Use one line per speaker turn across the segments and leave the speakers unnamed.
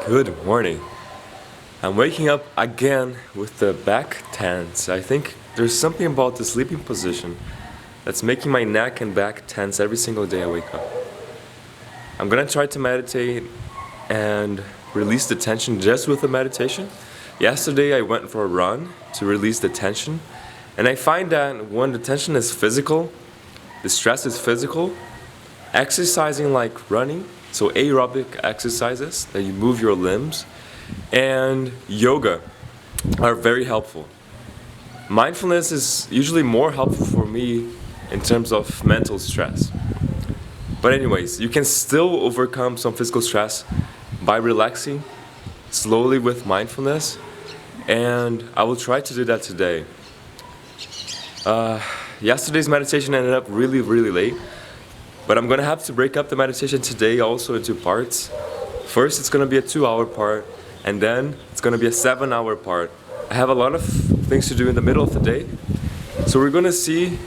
Good morning. I'm waking up again with the back tense. I think there's something about the sleeping position that's making my neck and back tense every single day I wake up. I'm gonna try to meditate and release the tension just with the meditation. Yesterday I went for a run to release the tension, and I find that when the tension is physical, the stress is physical, exercising like running, so aerobic exercises that you move your limbs, and yoga are very helpful. Mindfulness is usually more helpful for me in terms of mental stress. But anyways, you can still overcome some physical stress by relaxing slowly with mindfulness, and I will try to do that today. Yesterday's meditation ended up really late, but I'm gonna have to break up the meditation today also into parts. First, it's gonna be a 2-hour part, and then it's gonna be a 7-hour part. I have a lot of things to do in the middle of the day, so we're gonna see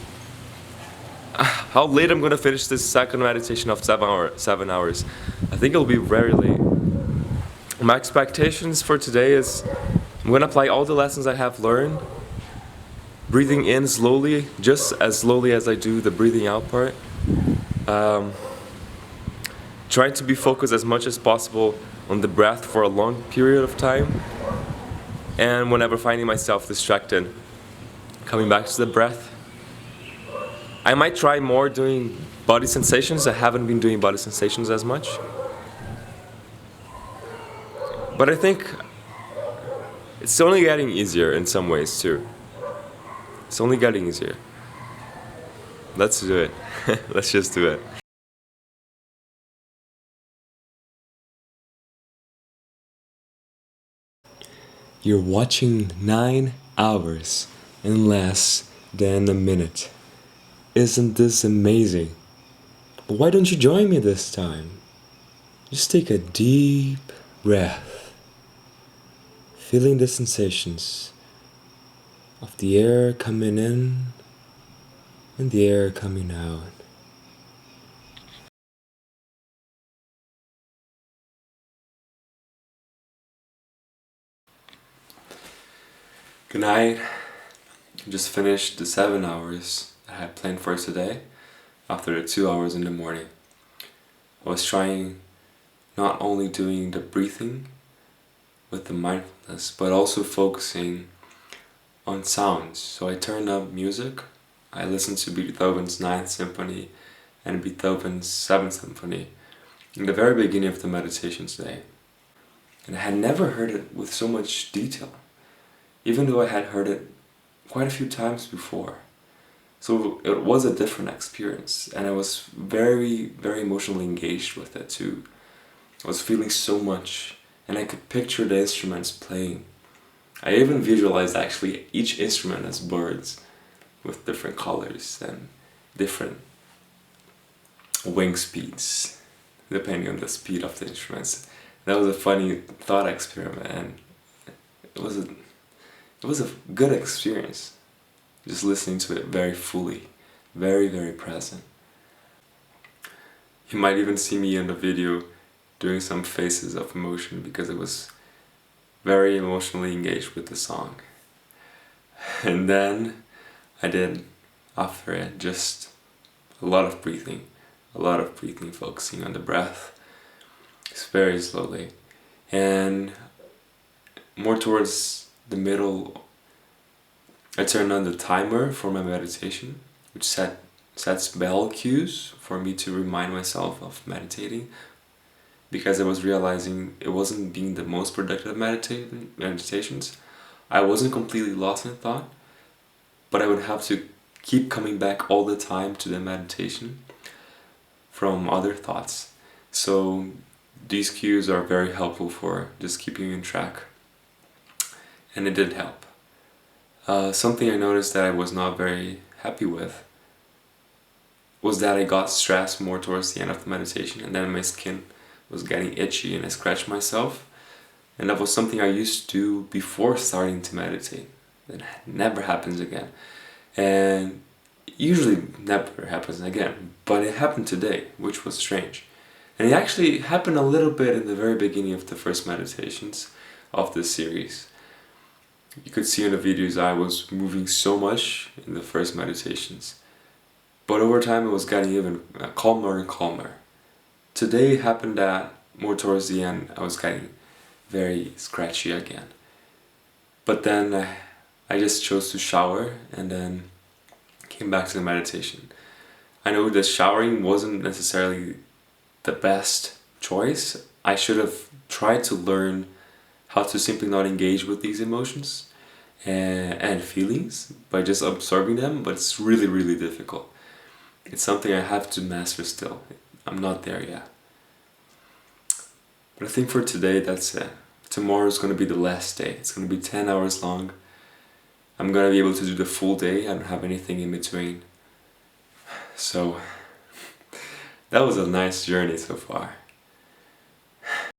how late I'm gonna finish this second meditation of 7 hours. I think it'll be very late. My expectations for today is I'm gonna apply all the lessons I have learned, breathing in slowly, just as slowly as I do the breathing out part. Trying to be focused as much as possible on the breath for a long period of time, and whenever finding myself distracted, coming back to the breath. I might try more doing body sensations. I haven't been doing body sensations as much, but I think it's only getting easier in some ways too. It's only getting easier. Let's do it. Let's just do it. You're watching 9 hours in less than a minute. Isn't this amazing? But why don't you join me this time? Just take a deep breath, feeling the sensations of the air coming in and the air coming out. Good night. I just finished the 7 hours I had planned for today after the 2 hours in the morning. I was trying not only doing the breathing with the mindfulness, but also focusing on sounds. So I turned up music. I listened to Beethoven's 9th Symphony and Beethoven's 7th Symphony in the very beginning of the meditation today. And I had never heard it with so much detail, even though I had heard it quite a few times before. So it was a different experience, and I was very emotionally engaged with it too. I was feeling so much, and I could picture the instruments playing. I even visualized actually each instrument as birds with different colors and different wing speeds depending on the speed of the instruments. That was a funny thought experiment, and it was a good experience, just listening to it very fully, very present. You might even see me in the video doing some faces of emotion because I was very emotionally engaged with the song. And then I did, after it, just a lot of breathing, focusing on the breath, just very slowly. And more towards the middle, I turned on the timer for my meditation, which sets bell cues for me to remind myself of meditating, because I was realizing it wasn't being the most productive meditations. I wasn't completely lost in thought, but I would have to keep coming back all the time to the meditation from other thoughts. So these cues are very helpful for just keeping in track, and it did help. Something I noticed that I was not very happy with was that I got stressed more towards the end of the meditation, and then my skin was getting itchy and I scratched myself. And that was something I used to do before starting to meditate. That never happens again. And usually never happens again. But it happened today, which was strange. And it actually happened a little bit in the very beginning of the first meditations of this series. You could see in the videos I was moving so much in the first meditations. But over time it was getting even calmer and calmer. Today it happened that more towards the end I was getting very scratchy again. But then I just chose to shower and then came back to the meditation. I know that showering wasn't necessarily the best choice. I should have tried to learn how to simply not engage with these emotions and feelings by just absorbing them, but it's really, really difficult. It's something I have to master still. I'm not there yet. But I think for today, that's it. Tomorrow is going to be the last day. It's going to be 10 hours long. I'm going to be able to do the full day. I don't have anything in between. So, that was a nice journey so far.